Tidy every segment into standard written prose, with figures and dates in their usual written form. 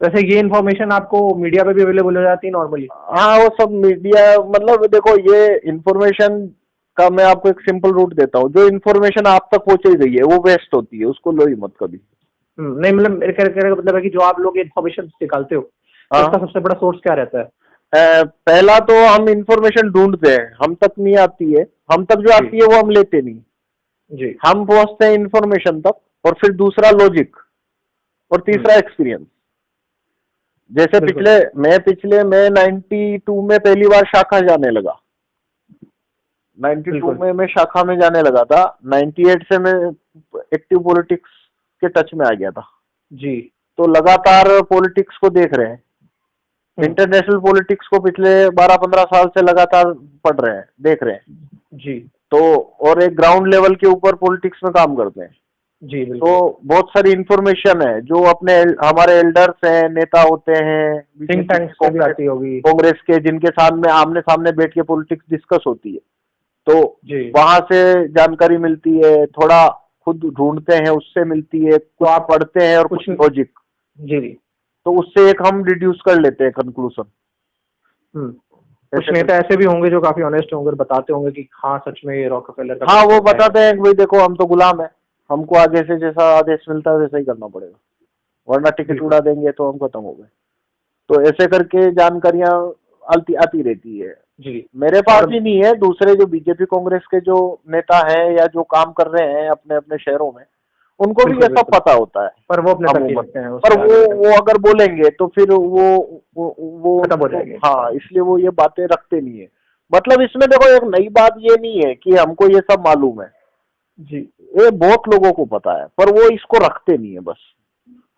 वैसे ये इन्फॉर्मेशन आपको मीडिया पे भी अवेलेबल हो जाती है नॉर्मली? हाँ वो सब मीडिया, मतलब देखो ये इन्फॉर्मेशन का मैं आपको एक सिंपल रूट देता हूँ। जो इन्फॉर्मेशन आप तक पहुंचाई गई है वो वेस्ट होती है, उसको लो ही मत कभी। नहीं मतलब मेरे कहने का मतलब है कि जो आप लोग इन्फॉर्मेशन निकालते हो तो हाँ, उसका सबसे बड़ा सोर्स क्या रहता है? पहला तो हम इंफॉर्मेशन ढूंढते हैं, हम तक नहीं आती है, हम तक जो जी आती है वो हम लेते नहीं, जी हम पहुंचते हैं इंफॉर्मेशन तक। और फिर दूसरा लॉजिक, और तीसरा एक्सपीरियंस। जैसे बिल्कुल। मैं 92 में पहली बार शाखा जाने लगा। 92 बिल्कुल। में मैं शाखा में जाने लगा था। 98 से मैं एक्टिव पॉलिटिक्स के टच में आ गया था। जी। तो लगातार पॉलिटिक्स को देख रहे हैं, इंटरनेशनल पॉलिटिक्स को पिछले 12-15 साल से लगातार पढ़ रहे हैं, देख रहे हैं। जी तो और एक ग्राउंड लेवल के ऊपर पॉलिटिक्स में काम करते हैं। जी। तो बिल्कुल। बहुत सारी इंफॉर्मेशन है जो अपने हमारे एल्डर्स हैं, नेता होते हैं, थिंक बीजेपी के, टैंक्स से भी आती होगी। कांग्रेस के, जिनके सामने आमने सामने बैठ के पॉलिटिक्स डिस्कस होती है। तो जी। वहां से जानकारी मिलती है, थोड़ा खुद ढूंढते हैं उससे मिलती है, कुछ आप पढ़ते हैं और कुछ लॉजिक, जी जी। तो उससे एक हम रिड्यूस कर लेते हैं कंक्लूजन। कुछ नेता ऐसे भी होंगे जो काफी ऑनेस्ट होंगे और बताते होंगे कि हाँ सच में ये रॉकफेलर का हाँ पैसा वो है। बताते हैं कि भाई देखो हम तो गुलाम है, हमको आगे से जैसा आदेश मिलता है वैसा ही करना पड़ेगा, वरना टिकट उड़ा देंगे तो हम खत्म हो गए। तो ऐसे करके जानकारियां आती आती रहती है। जी। मेरे पास ही नहीं है, दूसरे जो बीजेपी कांग्रेस के जो नेता हैं या जो काम कर रहे हैं अपने अपने शहरों में, उनको भी ये सब पता होता है। पर वो अपने तक ही अमूमन, रखते हैं, पर उससे आगे नहीं वो अगर बोलेंगे तो फिर वो खत्म हो जाएंगे। हाँ, इसलिए वो ये बातें रखते नहीं है। मतलब इसमें देखो एक नई बात ये नहीं है कि हमको ये सब मालूम है, जी ये बहुत लोगों को पता है, पर वो इसको रखते नहीं है बस।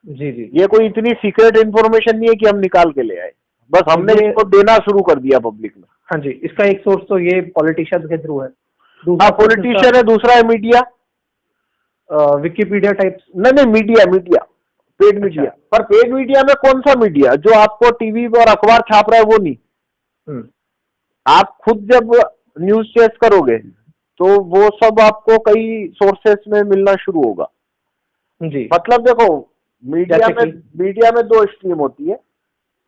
जी जी। ये कोई इतनी सीक्रेट इन्फॉर्मेशन नहीं है कि हम निकाल के ले आए, बस हमने इसको देना शुरू कर दिया पब्लिक में। हाँ जी, इसका एक सोर्स तो ये पॉलिटिशियंस के थ्रू है। हाँ, पॉलिटिशियन है, दूसरा है मीडिया, विकिपीडिया टाइप्स। नहीं मीडिया, पेड मीडिया। पर पेड मीडिया में कौन सा मीडिया जो आपको टीवी पर अखबार छाप रहा है वो नहीं। आप खुद जब न्यूज चेक करोगे तो वो सब आपको कई सोर्सेस में मिलना शुरू होगा। जी। मतलब देखो मीडिया में दो स्ट्रीम होती है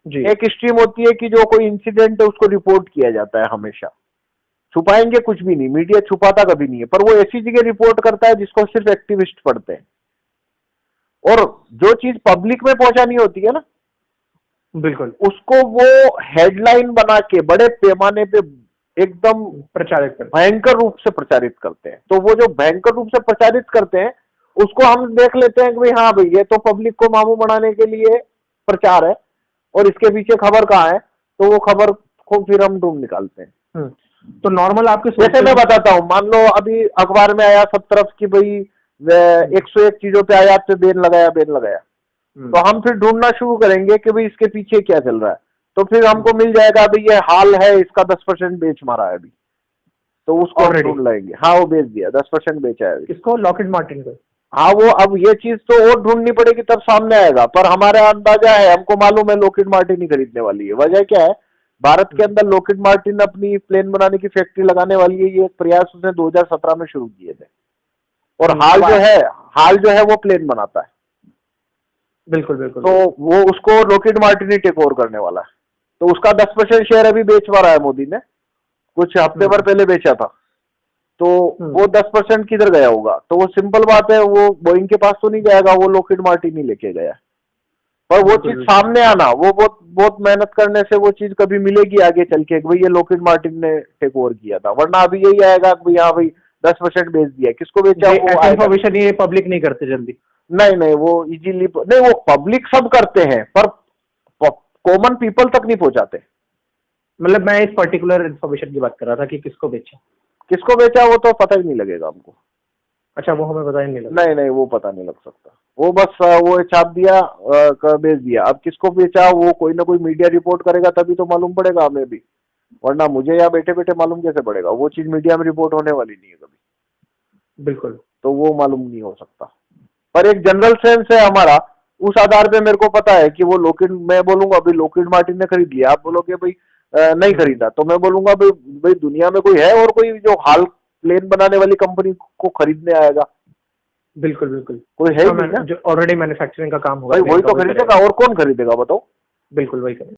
जी। एक स्ट्रीम होती है कि जो कोई इंसिडेंट है उसको रिपोर्ट किया जाता है, हमेशा छुपाएंगे कुछ भी नहीं, मीडिया छुपाता कभी नहीं है, पर वो ऐसी जगह रिपोर्ट करता है जिसको सिर्फ एक्टिविस्ट पढ़ते हैं। और जो चीज पब्लिक में पहुंचानी होती है ना, बिल्कुल, उसको वो हेडलाइन बना के बड़े पैमाने पे एकदम प्रचारित करते, भयंकर रूप से प्रचारित करते हैं। तो वो जो भयंकर रूप से प्रचारित करते हैं उसको हम देख लेते हैं कि भाई हाँ भाई ये तो पब्लिक को मामू बनाने के लिए प्रचार है, और इसके पीछे खबर कहाँ है, तो वो खबर को फिर हम ढूंढ निकालते हैं। तो नॉर्मल आपके जैसे मैं बताता हूँ, मान लो अभी अखबार में आया सब तरफ कि भाई 101 चीजों पे आयात पे बैन लगाया, तो हम फिर ढूंढना शुरू करेंगे कि भाई इसके पीछे क्या चल रहा है। तो फिर हमको मिल जाएगा भाई ये हाल है, इसका 10% बेच मारा है अभी, तो उसको हम ढूंढ लेंगे। हाँ वो बेच दिया, 10% बेचा है इसको, लॉकहीड मार्टिन को। हाँ वो अब ये चीज तो और ढूंढनी पड़ेगी तब सामने आएगा, पर हमारा अंदाजा है, हमको मालूम है लॉकहीड मार्टिन ही खरीदने वाली है। वजह क्या है, भारत के अंदर लॉकहीड मार्टिन अपनी प्लेन बनाने की फैक्ट्री लगाने वाली है। ये प्रयास उसने 2017 में शुरू किए थे, और हाल जो है वो प्लेन बनाता है। बिल्कुल बिल्कुल। तो वो उसको लॉकहीड मार्टिन ही टेक ओवर करने वाला है। तो उसका 10% शेयर अभी बेच मारा है मोदी ने, कुछ हफ्ते भर पहले बेचा था। तो वो 10% किधर गया होगा, तो वो सिंपल बात है, वो बोइंग के पास तो नहीं जाएगा, वो लॉकहीड मार्टिन ही लेके गया। पर वो चीज सामने आना, वो बहुत मेहनत करने से वो चीज कभी मिलेगी आगे चल के, भाई ये लॉकहीड मार्टिन ने टेक ओवर किया था। वरना अभी यही आएगा कि हाँ भाई 10% बेच दिया, किसको बेचा वो इन्फॉर्मेशन ये पब्लिक नहीं करते जल्दी। नहीं वो इजीली नहीं, वो पब्लिक सब करते हैं पर कॉमन पीपल तक नहीं पहुंचाते। मतलब मैं इस पर्टिकुलर इन्फॉर्मेशन की बात कर रहा था कि किसको बेचा वो तो पता ही नहीं लगेगा हमको। अच्छा, वो हमें पता ही नहीं लगा। नहीं वो पता नहीं लग सकता, वो बस वो छाप दिया, बेच दिया। अब किसको बेचा वो कोई ना कोई मीडिया रिपोर्ट करेगा तभी तो मालूम पड़ेगा हमें भी, वरना मुझे यहाँ बैठे बैठे मालूम कैसे पड़ेगा। वो चीज मीडिया में रिपोर्ट होने वाली नहीं है कभी। बिल्कुल। तो वो मालूम नहीं हो सकता, पर एक जनरल सेंस है हमारा, उस आधार पे मेरे को पता है कि वो लॉकहीड, मैं बोलूंगा अभी लॉकहीड मार्टिन ने खरीद लिया, आप बोलोगे भाई नहीं खरीदा, तो मैं बोलूंगा भाई दुनिया में कोई है और कोई जो हाल प्लेन बनाने वाली कंपनी को खरीदने आएगा? बिल्कुल बिल्कुल। कोई है ही नहीं ना, जो ऑलरेडी मैन्युफैक्चरिंग का काम होगा भाई वही तो खरीदेगा, और कौन खरीदेगा बताओ। बिल्कुल वही करें।